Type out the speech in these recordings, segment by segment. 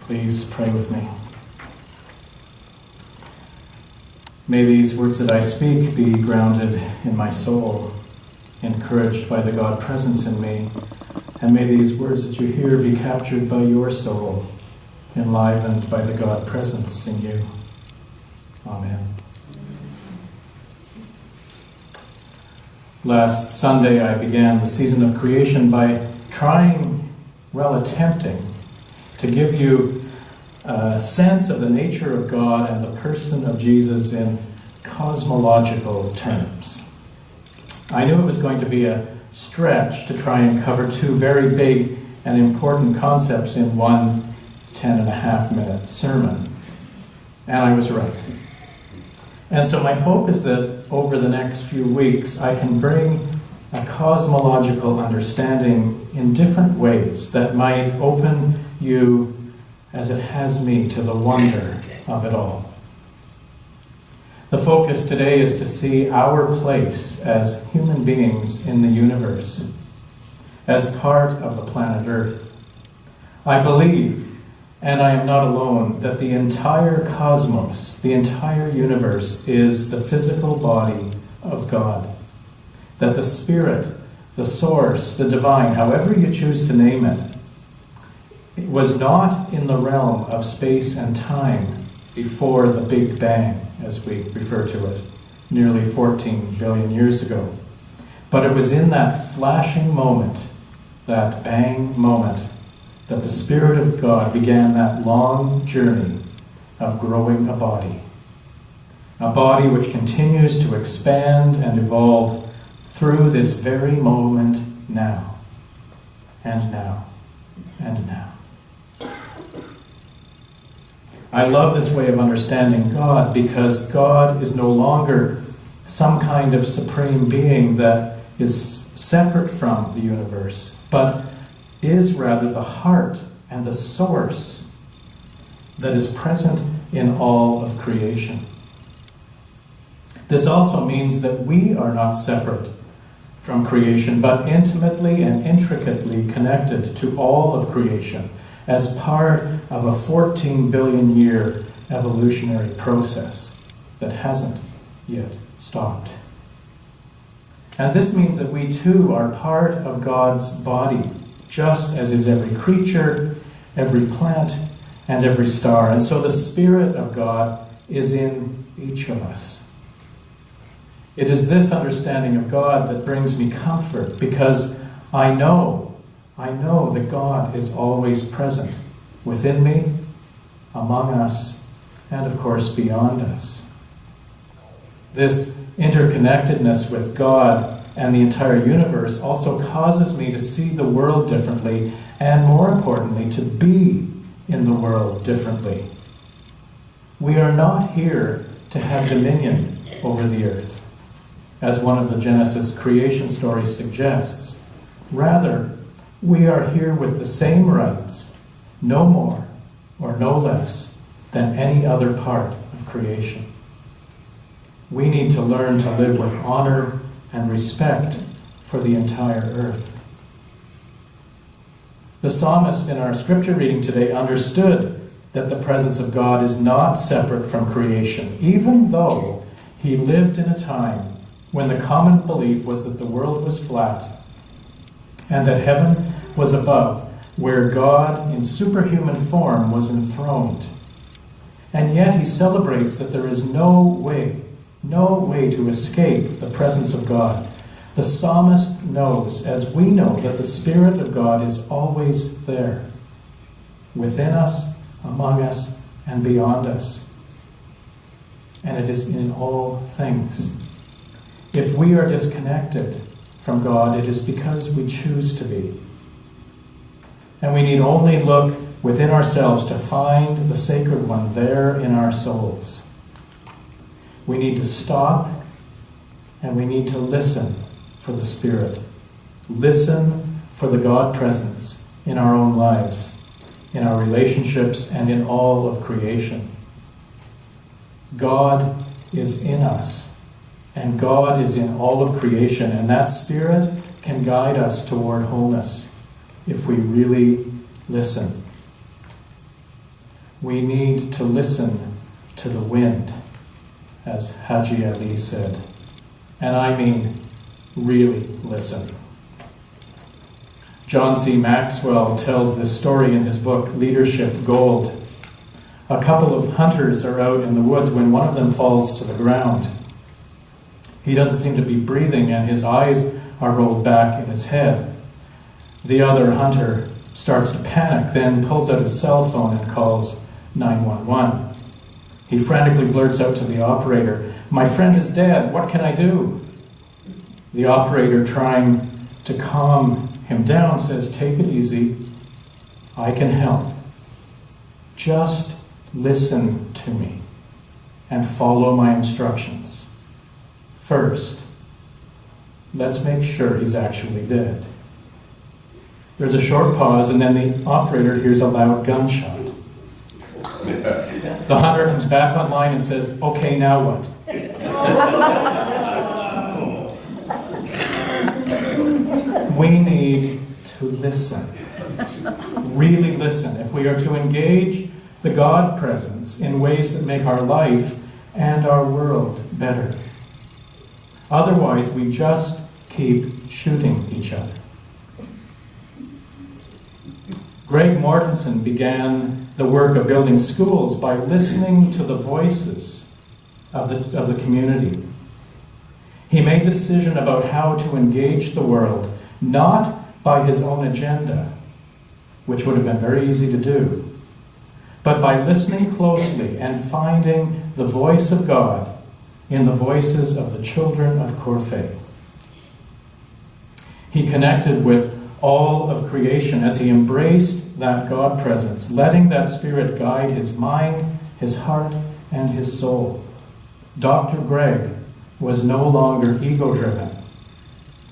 Please pray with me. May these words that I speak be grounded in my soul, encouraged by the God presence in me, and may these words that you hear be captured by your soul, enlivened by the God presence in you. Amen. Last Sunday I began the season of creation by attempting to give you a sense of the nature of God and the person of Jesus in cosmological terms. I knew it was going to be a stretch to try and cover two very big and important concepts in one 10.5-minute sermon. And I was right. And so my hope is that over the next few weeks I can bring a cosmological understanding in different ways that might open you, as it has me, to the wonder of it all. The focus today is to see our place as human beings in the universe, as part of the planet Earth. I believe, and I am not alone, that the entire cosmos, the entire universe, is the physical body of God. That the Spirit, the Source, the Divine, however you choose to name it, it was not in the realm of space and time before the Big Bang, as we refer to it, nearly 14 billion years ago. But it was in that flashing moment, that bang moment, that the Spirit of God began that long journey of growing a body. A body which continues to expand and evolve through this very moment now, and now, and now. I love this way of understanding God because God is no longer some kind of supreme being that is separate from the universe, but is rather the heart and the source that is present in all of creation. This also means that we are not separate from creation, but intimately and intricately connected to all of creation as part of a 14 billion year evolutionary process that hasn't yet stopped. And this means that we too are part of God's body, just as is every creature, every plant, and every star. And so the Spirit of God is in each of us. It is this understanding of God that brings me comfort, because I know that God is always present within me, among us, and of course beyond us. This interconnectedness with God and the entire universe also causes me to see the world differently, and more importantly, to be in the world differently. We are not here to have dominion over the earth, as one of the Genesis creation stories suggests. Rather, we are here with the same rights, no more or no less than any other part of creation. We need to learn to live with honor and respect for the entire earth. The psalmist in our scripture reading today understood that the presence of God is not separate from creation, even though he lived in a time when the common belief was that the world was flat and that heaven was above, where God in superhuman form was enthroned. And yet he celebrates that there is no way to escape the presence of God. The psalmist knows, as we know, that the Spirit of God is always there, within us, among us, and beyond us. And it is in all things. If we are disconnected from God, it is because we choose to be. And we need only look within ourselves to find the Sacred One there in our souls. We need to stop and we need to listen for the Spirit. Listen for the God presence in our own lives, in our relationships, and in all of creation. God is in us, and God is in all of creation, and that Spirit can guide us toward wholeness if we really listen. we need to listen to the wind, as Haji Ali said. And I mean, really listen. John C. Maxwell tells this story in his book, Leadership Gold. A couple of hunters are out in the woods when one of them falls to the ground. He doesn't seem to be breathing, and his eyes are rolled back in his head. The other hunter starts to panic, then pulls out his cell phone and calls 911. He frantically blurts out to the operator, "My friend is dead, what can I do?" The operator, trying to calm him down, says, "Take it easy, I can help. Just listen to me and follow my instructions. First, let's make sure he's actually dead." There's a short pause, and then the operator hears a loud gunshot. The hunter comes back online and says, "Okay, now what?" We need to listen. Really listen if we are to engage the God presence in ways that make our life and our world better. Otherwise, we just keep shooting each other. Greg Mortensen began the work of building schools by listening to the voices of the community. He made the decision about how to engage the world, not by his own agenda, which would have been very easy to do, but by listening closely and finding the voice of God in the voices of the children of Corfei. He connected with all of creation as he embraced that God presence, letting that Spirit guide his mind, his heart, and his soul. Dr. Greg was no longer ego-driven.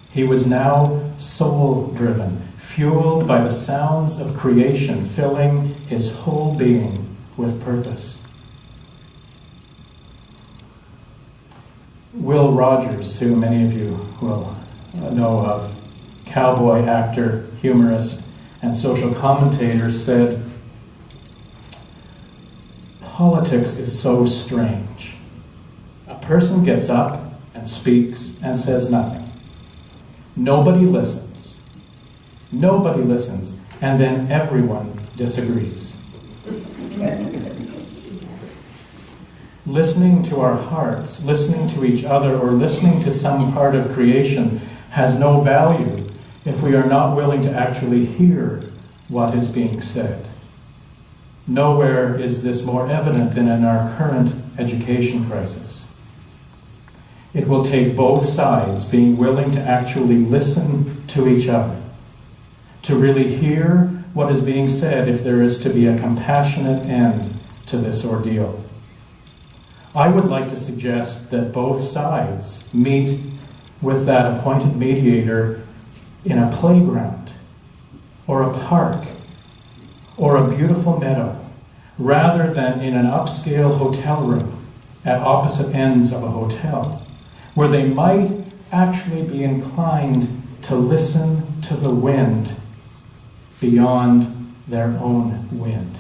He was now soul-driven, fueled by the sounds of creation, filling his whole being with purpose. Will Rogers, who many of you will know of, cowboy actor, humorist, and social commentator, said, "Politics is so strange. A person gets up and speaks and says nothing. Nobody listens. Nobody listens, and then everyone disagrees." Listening to our hearts, listening to each other, or listening to some part of creation has no value if we are not willing to actually hear what is being said. Nowhere is this more evident than in our current education crisis. It will take both sides being willing to actually listen to each other, to really hear what is being said if there is to be a compassionate end to this ordeal. I would like to suggest that both sides meet with that appointed mediator in a playground, or a park, or a beautiful meadow, rather than in an upscale hotel room at opposite ends of a hotel, where they might actually be inclined to listen to the wind beyond their own wind.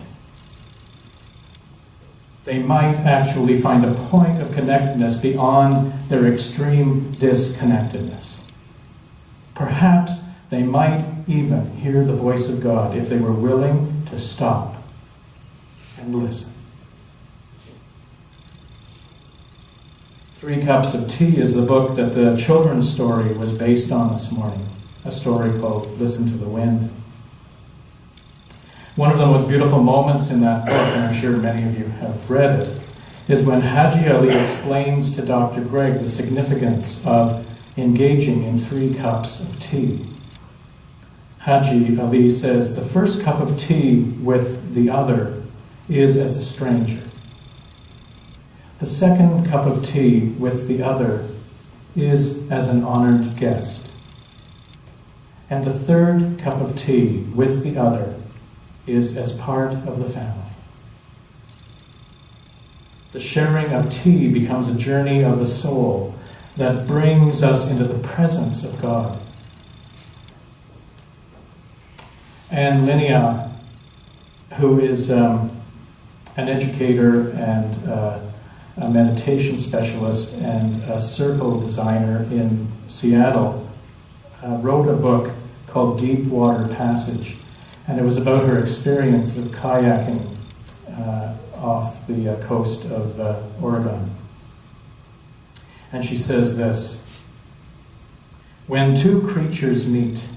They might actually find a point of connectedness beyond their extreme disconnectedness. Perhaps they might even hear the voice of God if they were willing to stop and listen. 3 Cups of Tea is the book that the children's story was based on this morning, a story called Listen to the Wind. One of the most beautiful moments in that book, and I'm sure many of you have read it, is when Haji Ali explains to Dr. Greg the significance of engaging in 3 cups of tea. Haji Ali says, "The first cup of tea with the other is as a stranger. The second cup of tea with the other is as an honored guest. And the third cup of tea with the other is as part of the family. The sharing of tea becomes a journey of the soul that brings us into the presence of God." And Linnea, who is an educator and a meditation specialist and a circle designer in Seattle, wrote a book called Deep Water Passage. And it was about her experience of kayaking off the coast of Oregon. And she says this: when two creatures meet,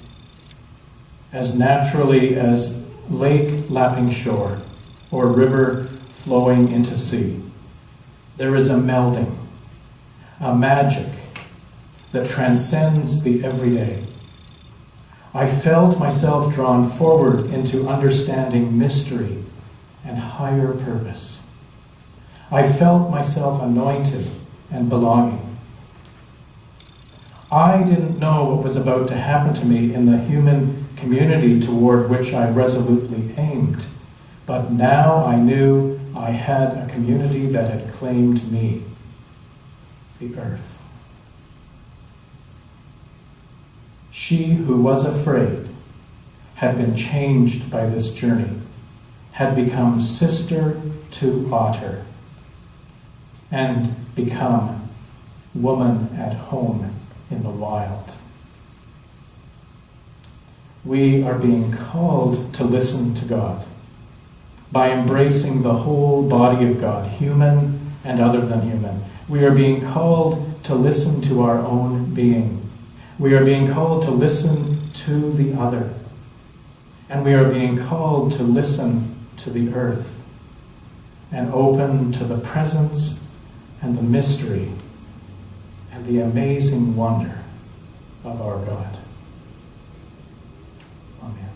as naturally as lake lapping shore or river flowing into sea, there is a melding, a magic that transcends the everyday. I felt myself drawn forward into understanding mystery and higher purpose. I felt myself anointed and belonging. I didn't know what was about to happen to me in the human community toward which I resolutely aimed, but now I knew I had a community that had claimed me, the earth. She who was afraid had been changed by this journey, had become sister to otter, and become woman at home in the wild. We are being called to listen to God by embracing the whole body of God, human and other than human. We are being called to listen to our own being. We are being called to listen to the other. And we are being called to listen to the earth and open to the presence and the mystery and the amazing wonder of our God. Amen.